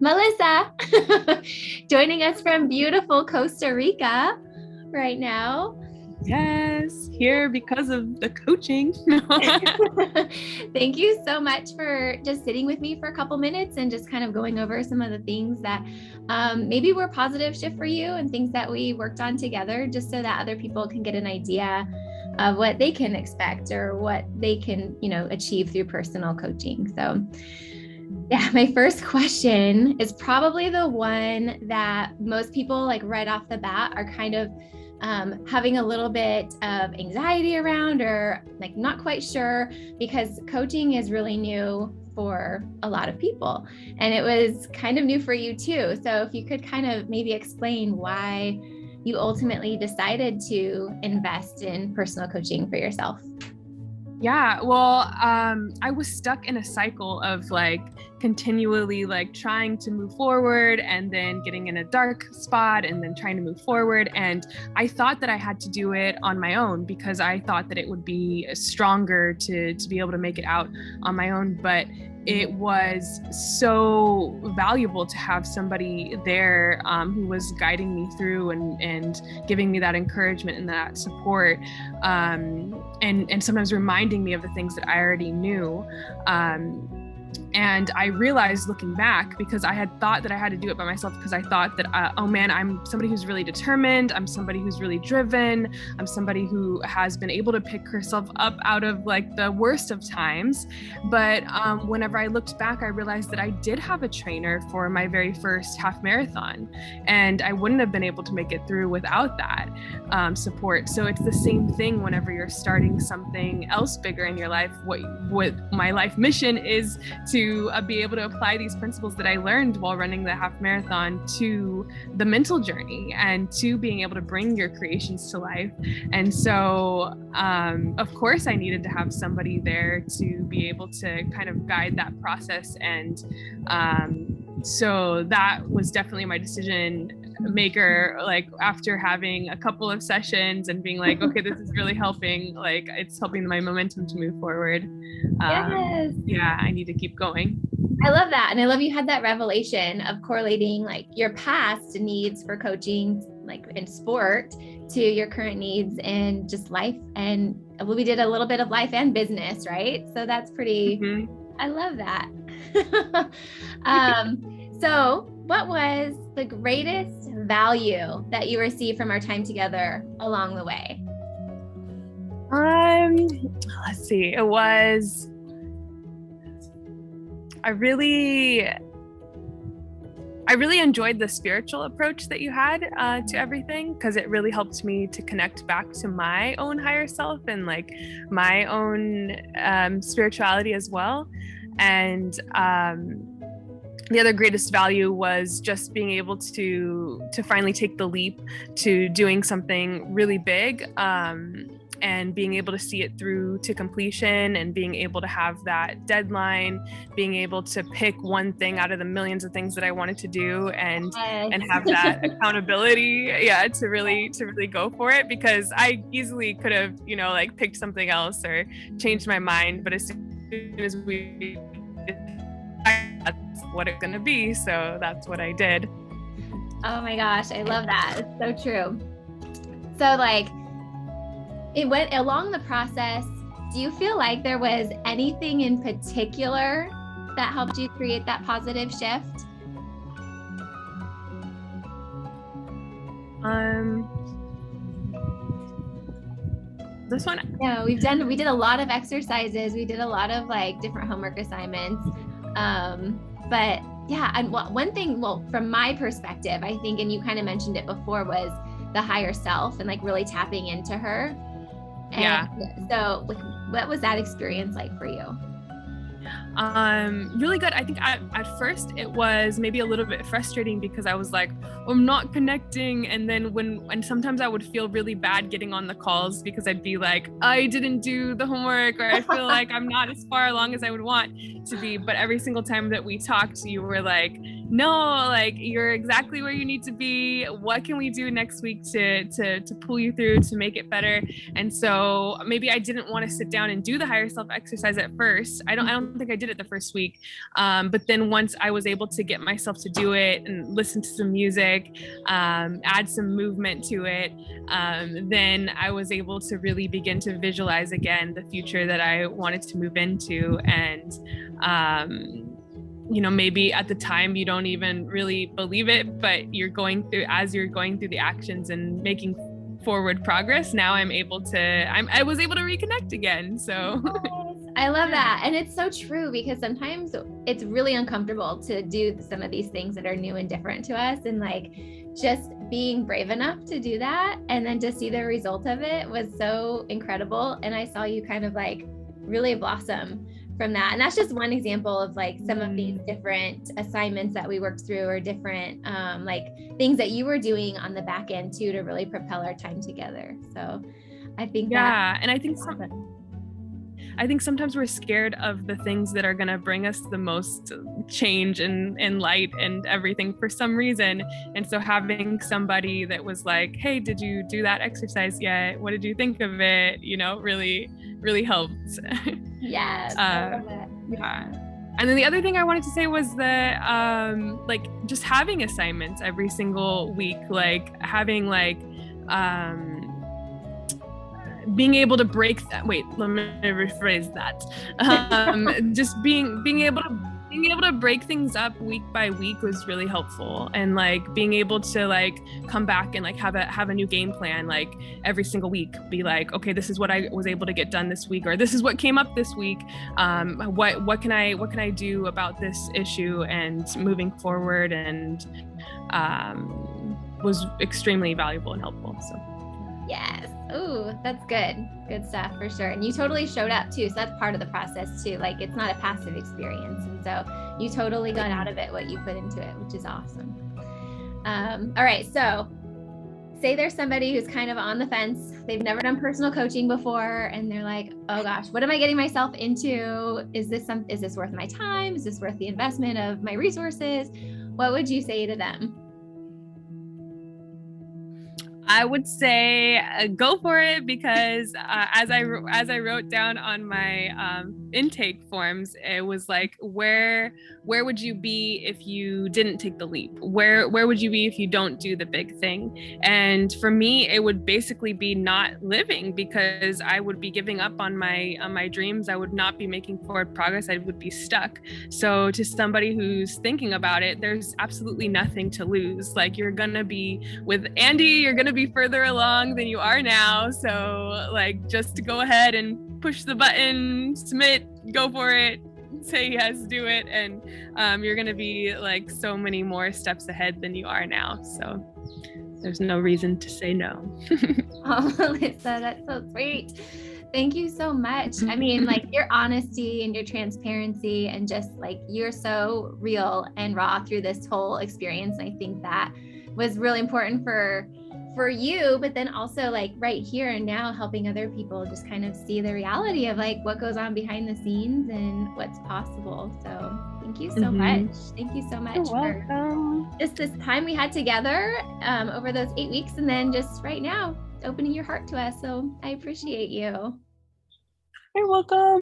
Melissa, joining us from beautiful Costa Rica right now. Yes, here because of the coaching. Thank you so much for just sitting with me for a couple minutes and just kind of going over some of the things that maybe were positive shift for you and things that we worked on together, just so that other people can get an idea of what they can expect or what they can, achieve through personal coaching. So yeah, my first question is probably the one that most people like right off the bat are kind of having a little bit of anxiety around, or like not quite sure, because coaching is really new for a lot of people, and it was kind of new for you too. So if you could kind of maybe explain why you ultimately decided to invest in personal coaching for yourself. Yeah, well, I was stuck in a cycle of continually trying to move forward and then getting in a dark spot and then trying to move forward. And I thought that I had to do it on my own because I thought that it would be stronger to be able to make it out on my own. But it was so valuable to have somebody there who was guiding me through and giving me that encouragement and that support, and sometimes reminding me of the things that I already knew. And I realized looking back, because I had thought that I had to do it by myself, because I thought that, oh man, I'm somebody who's really determined. I'm somebody who's really driven. I'm somebody who has been able to pick herself up out of the worst of times. But whenever I looked back, I realized that I did have a trainer for my very first half marathon, and I wouldn't have been able to make it through without that support. So it's the same thing whenever you're starting something else bigger in your life. What my life mission is to be able to apply these principles that I learned while running the half marathon to the mental journey and to being able to bring your creations to life. And so, of course, I needed to have somebody there to be able to kind of guide that process. And so that was definitely my decision maker, after having a couple of sessions and being okay, this is really helping, it's helping my momentum to move forward. Yes. Yeah, I need to keep going. I love that. And I love you had that revelation of correlating your past needs for coaching, in sport, to your current needs in just life. And we did a little bit of life and business, right? So that's pretty, I love that. So what was the greatest value that you received from our time together along the way? Let's see. It was, I really enjoyed the spiritual approach that you had to everything, because it really helped me to connect back to my own higher self and my own spirituality as well. And the other greatest value was just being able to finally take the leap to doing something really big, and being able to see it through to completion, and being able to have that deadline, being able to pick one thing out of the millions of things that I wanted to do, and have that accountability, to really go for it, because I easily could have, picked something else or changed my mind, but as soon as we that's what it's gonna be, so that's what I did. Oh my gosh, I love that. It's so true. So it went along the process. Do you feel like there was anything in particular that helped you create that positive shift? This one? Yeah, we did a lot of exercises. We did a lot of different homework assignments. But yeah, and one thing, from my perspective, I think, and you kind of mentioned it before, was the higher self and really tapping into her. And yeah. So what was that experience like for you? Really good. I think at first it was maybe a little bit frustrating, because I was I'm not connecting. And then and sometimes I would feel really bad getting on the calls because I'd be like, I didn't do the homework, or I feel like I'm not as far along as I would want to be. But every single time that we talked, you were like, no, like you're exactly where you need to be. What can we do next week to pull you through, to make it better? And so maybe I didn't want to sit down and do the higher self exercise at first. I don't think I did it the first week. But then once I was able to get myself to do it and listen to some music, add some movement to it, then I was able to really begin to visualize again the future that I wanted to move into. And maybe at the time you don't even really believe it, but as you're going through the actions and making forward progress, now I was able to reconnect again. So I love that. And it's so true, because sometimes it's really uncomfortable to do some of these things that are new and different to us. And like just being brave enough to do that and then to see the result of it was so incredible. And I saw you kind of like really blossom from that. And that's just one example of like some of these different assignments that we worked through, or different like things that you were doing on the back end too, to really propel our time together. So I think and I think sometimes we're scared of the things that are going to bring us the most change and light and everything for some reason. And so having somebody that was like, hey, did you do that exercise yet? What did you think of it? Really, really helped. Yes. Yeah. And then the other thing I wanted to say was that like just having assignments every single week, like having like being able to break that. Wait, let me rephrase that. Just being able to break things up week by week was really helpful, and like being able to like come back and like have a new game plan like every single week. Be like, okay, this is what I was able to get done this week, or this is what came up this week. What can I do about this issue, and moving forward, and was extremely valuable and helpful. So. Yes. Ooh, that's good. Good stuff for sure. And you totally showed up too. So that's part of the process too. Like it's not a passive experience. And so you totally got out of it what you put into it, which is awesome. All right. So say there's somebody who's kind of on the fence. They've never done personal coaching before, and they're like, oh gosh, what am I getting myself into? Is this worth my time? Is this worth the investment of my resources? What would you say to them? I would say go for it, because as I wrote down on my intake forms, it was like, where would you be if you didn't take the leap? Where would you be if you don't do the big thing? And for me, it would basically be not living, because I would be giving up on my dreams. I would not be making forward progress. I would be stuck. So to somebody who's thinking about it, there's absolutely nothing to lose. Like, you're gonna be with Andy, you're gonna be further along than you are now. So like, just to go ahead and push the button, submit, go for it, say yes, do it. And you're going to be like so many more steps ahead than you are now. So there's no reason to say no. Oh, Alyssa, that's so sweet. Thank you so much. I mean, like your honesty and your transparency, and just like you're so real and raw through this whole experience. I think that was really important for you, but then also like right here and now helping other people just kind of see the reality of like what goes on behind the scenes and what's possible. So thank you so much. Thank you so much for just this time we had together over those 8 weeks, and then just right now opening your heart to us. So I appreciate you. You're welcome.